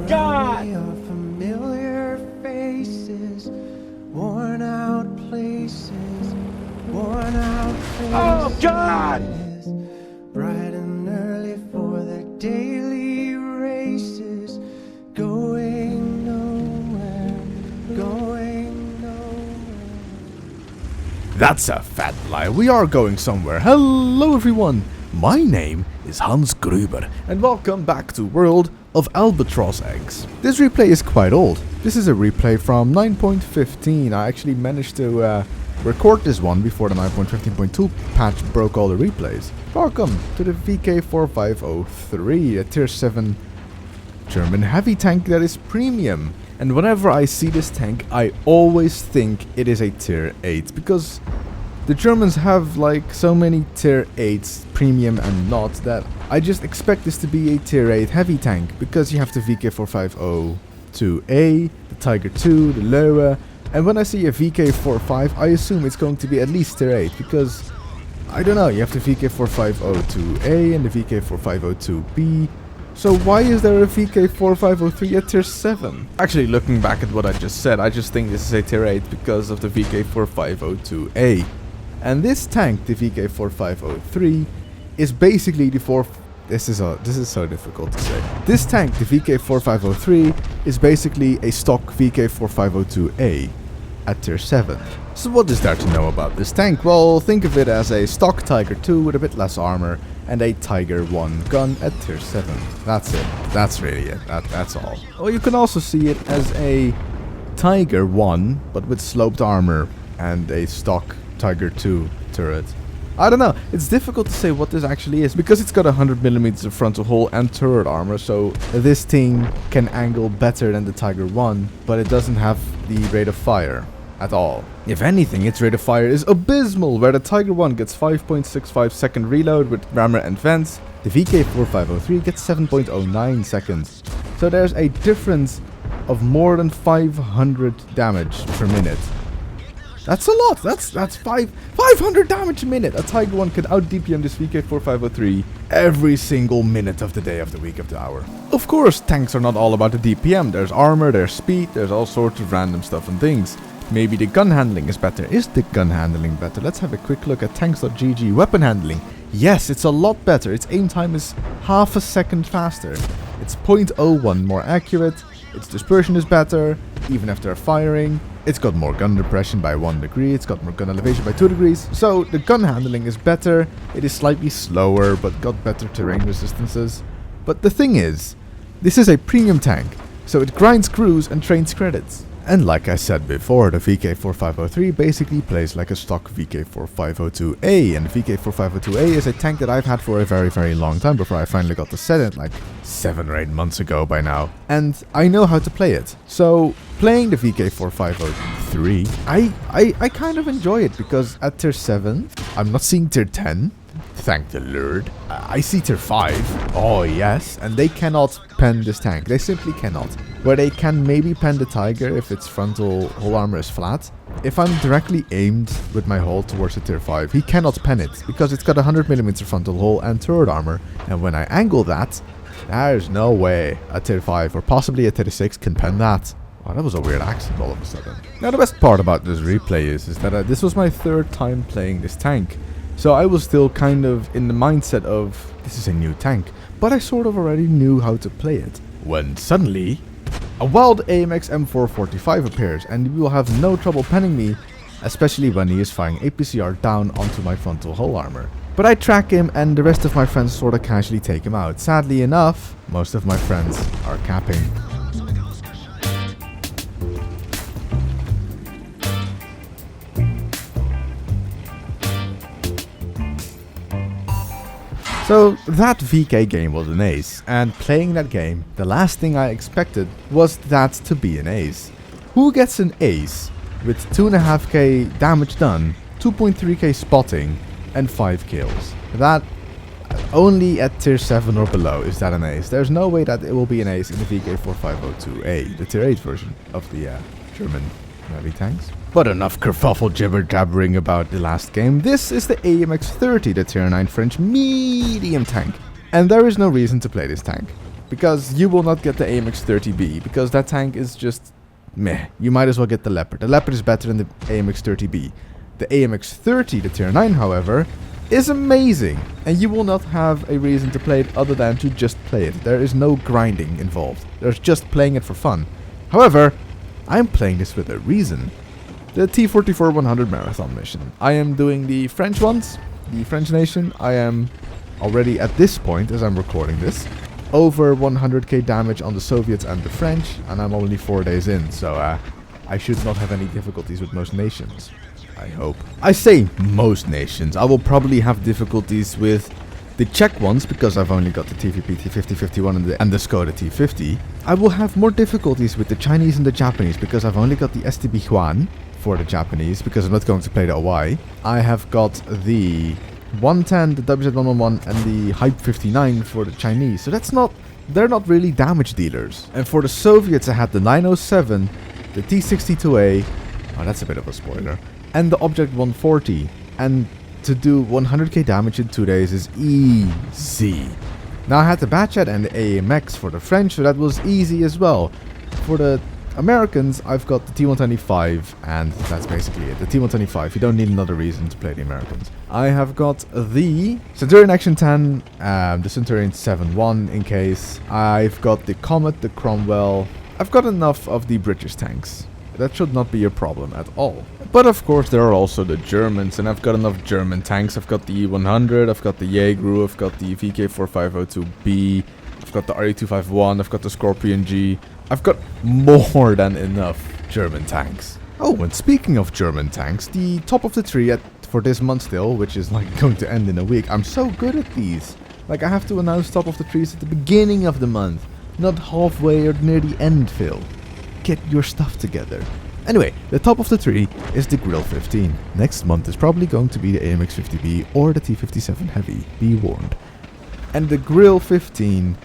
God! Familiar faces, worn out places, worn out faces. Oh, God! Bright and early for their daily races, going nowhere, going nowhere. That's a fat lie. We are going somewhere. Hello everyone. My name is Hans Gruber and welcome back to World of Albatross Eggs. This replay is quite old. This is a replay from 9.15. I actually managed to record this one before the 9.15.2 patch broke all the replays. Welcome to the VK4503, a tier 7 German heavy tank that is premium. And whenever I see this tank, I always think it is a tier 8 because the Germans have like so many tier 8s, premium and not, that I just expect this to be a tier 8 heavy tank because you have the VK4502A, the Tiger II, the Loa, and when I see a VK45 I assume it's going to be at least tier 8 because, I don't know, you have the VK4502A and the VK4502B. So why is there a VK4503 at tier 7? Actually, looking back at what I just said, I just think this is a tier 8 because of the VK4502A. And this tank, the VK4503, is basically the this is so difficult to say. This tank, the VK4503, is basically a stock VK4502A at tier 7. So what is there to know about this tank? Well, think of it as a stock Tiger II with a bit less armor and a Tiger I gun at tier 7. That's it. That's really it. That's all. Or you can also see it as a Tiger I, but with sloped armor and a stock Tiger II turret. I don't know, it's difficult to say what this actually is because it's got 100mm of frontal hull and turret armor, so this thing can angle better than the Tiger I, but it doesn't have the rate of fire at all. If anything, its rate of fire is abysmal, where the Tiger I gets 5.65 second reload with rammer and vents, the VK4503 gets 7.09 seconds. So there's a difference of more than 500 damage per minute. That's a lot. That's 500 damage a minute. A Tiger I can out DPM this VK4503 every single minute of the day, of the week, of the hour. Of course, tanks are not all about the DPM. There's armor, there's speed, there's all sorts of random stuff and things. Maybe the gun handling is better. Is the gun handling better? Let's have a quick look at tanks.gg. Weapon handling. Yes, it's a lot better. Its aim time is half a second faster. It's 0.01 more accurate. Its dispersion is better, even after firing. It's got more gun depression by 1 degree, it's got more gun elevation by 2 degrees, so the gun handling is better, it is slightly slower, but got better terrain resistances. But the thing is, this is a premium tank, so it grinds crews and trains credits. And like I said before, the VK4503 basically plays like a stock VK4502A, and the VK4502A is a tank that I've had for a very, very long time before I finally got to set it, like 7 or 8 months ago by now. And I know how to play it. So, playing the VK4503, I kind of enjoy it, because at tier 7, I'm not seeing tier 10. Thank the Lord. I see tier 5. Oh yes. And they cannot pen this tank. They simply cannot. Where they can maybe pen the Tiger if its frontal hull armor is flat. If I'm directly aimed with my hull towards the tier 5, he cannot pen it. Because it's got 100mm frontal hull and turret armor. And when I angle that, there's no way a tier 5 or possibly a tier 6 can pen that. Wow, that was a weird accent all of a sudden. Now the best part about this replay is that this was my 3rd time playing this tank. So I was still kind of in the mindset of, this is a new tank, but I sort of already knew how to play it. When suddenly, a wild AMX M445 appears, and you will have no trouble penning me, especially when he is firing APCR down onto my frontal hull armor. But I track him, and the rest of my friends sort of casually take him out. Sadly enough, most of my friends are capping. So that VK game was an ace, and playing that game, the last thing I expected was that to be an ace. Who gets an ace with 2.5k damage done, 2.3k spotting, and 5 kills? That, only at tier 7 or below is that an ace. There's no way that it will be an ace in the VK4502A, the tier 8 version of the German heavy tanks. But enough kerfuffle jibber-jabbering about the last game. This is the AMX-30, the tier 9 French medium tank. And there is no reason to play this tank. because you will not get the AMX-30B, because that tank is just meh. You might as well get the Leopard. The Leopard is better than the AMX-30B. The AMX-30, the tier 9, however, is amazing, and you will not have a reason to play it other than to just play it. There is no grinding involved. There's just playing it for fun. However, I'm playing this with a reason. The T-44-100 marathon mission. I am doing the French ones, the French nation. I am already at this point, as I'm recording this, over 100k damage on the Soviets and the French, and I'm only 4 days in, so I should not have any difficulties with most nations. I hope. I say most nations. I will probably have difficulties with the Czech ones because I've only got the TVP T5051 and the Skoda T50. I will have more difficulties with the Chinese and the Japanese because I've only got the STB Huan for the Japanese because I'm not going to play the OI. I have got the 110, the WZ111 and the Hype 59 for the Chinese. So they're not really damage dealers. And for the Soviets I had the 907, the T62A, oh that's a bit of a spoiler, and the Object 140, and to do 100k damage in 2 days is easy. Now I had the Batchat and the AMX for the French, so that was easy as well. For the Americans, I've got the T125, and that's basically it. The T125, you don't need another reason to play the Americans. I have got the Centurion Action 10, the Centurion 7-1 in case. I've got the Comet, the Cromwell. I've got enough of the British tanks. That should not be a problem at all. But of course there are also the Germans, and I've got enough German tanks. I've got the E100, I've got the Jaeger, I've got the VK4502B, I've got the RE251, I've got the Scorpion G. I've got more than enough German tanks. Oh, and speaking of German tanks, the top of the tree for this month still, which is like going to end in a week. I'm so good at these. Like I have to announce top of the trees at the beginning of the month, not halfway or near the end, Phil. Get your stuff together. Anyway, the top of the tree is the Grill 15. Next month is probably going to be the AMX-50B or the T57 Heavy, be warned. And the Grill 15,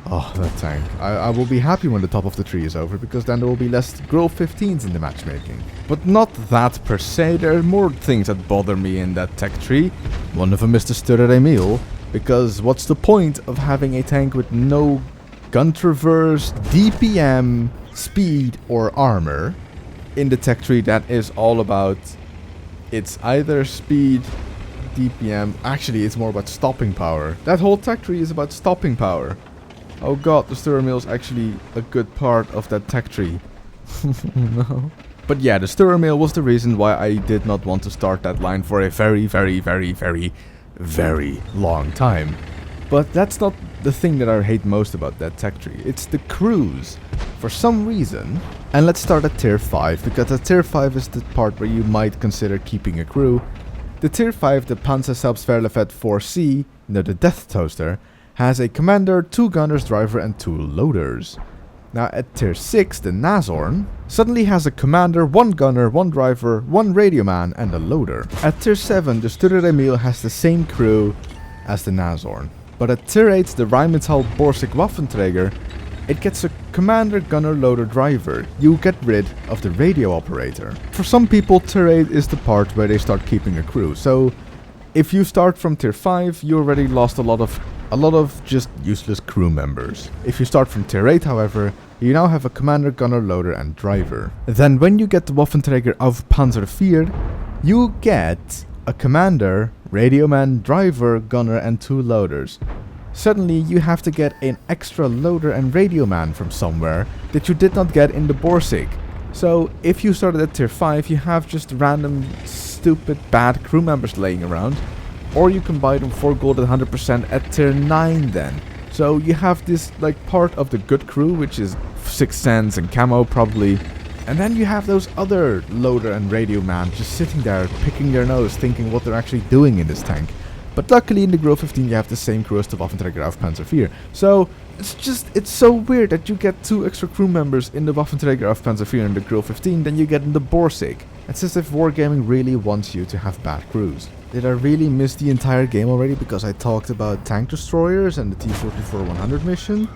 oh that tank. I will be happy when the top of the tree is over because then there will be less Grill 15s in the matchmaking. But not that per se, there are more things that bother me in that tech tree. One of them is the Sturrer Emil, because what's the point of having a tank with no gun traverse, DPM, speed or armor in the tech tree that is all about, it's either speed, DPM, actually it's more about stopping power. That whole tech tree is about stopping power. Oh god, the Sturrer Mill is actually a good part of that tech tree. No. But yeah, the Sturrer Mill was the reason why I did not want to start that line for a very, very, very, very, very long time. But that's not the thing that I hate most about that tech tree. It's the crews. For some reason, and let's start at tier 5, because at tier 5 is the part where you might consider keeping a crew. The tier 5, the Panzerhaubswehrlefett 4C, the Death Toaster, has a commander, 2 gunners, driver and 2 loaders. Now at tier 6, the Nazorn suddenly has a commander, 1 gunner, 1 driver, 1 radio man and a loader. At tier 7, the Sturrer Emil has the same crew as the Nazorn. But at tier 8, the Rheinmetall Borsig Waffenträger, it gets a commander, gunner, loader, driver. You get rid of the radio operator. For some people, tier 8 is the part where they start keeping a crew. So if you start from tier 5, you already lost a lot of just useless crew members. If you start from tier 8, however, you now have a commander, gunner, loader and driver. Then when you get the Waffenträger auf Panzer IV, you get a commander, radio man, driver, gunner and 2 loaders. Suddenly you have to get an extra loader and radio man from somewhere that you did not get in the Borsig. So if you started at tier 5, you have just random stupid bad crew members laying around. Or you can buy them for gold at 100% at tier 9 then. So you have this like part of the good crew, which is 6 cents and camo probably. And then you have those other loader and radio man just sitting there picking their nose thinking what they're actually doing in this tank. But luckily in the Grill 15 you have the same crew as the Waffenträger auf Panzer IV. So it's so weird that you get 2 extra crew members in the Waffenträger auf Panzer IV and the Grill 15 than you get in the Borsig. It's as if Wargaming really wants you to have bad crews. Did I really miss the entire game already because I talked about tank destroyers and the T-44-100 mission?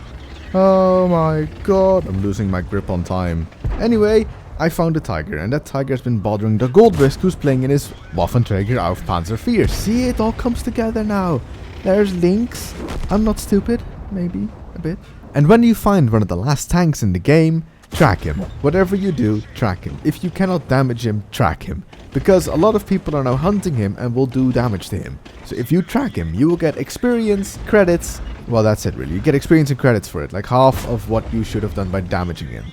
Oh my god, I'm losing my grip on time. Anyway, I found a tiger, and that tiger has been bothering the Goldrisk who's playing in his Waffenträger auf Panzer IV. See, it all comes together now. There's links. I'm not stupid, maybe, a bit. And when you find one of the last tanks in the game, track him. Whatever you do, track him. If you cannot damage him, track him. Because a lot of people are now hunting him and will do damage to him. So if you track him, you will get experience, credits. Well, that's it really. You get experience and credits for it. Like half of what you should have done by damaging him.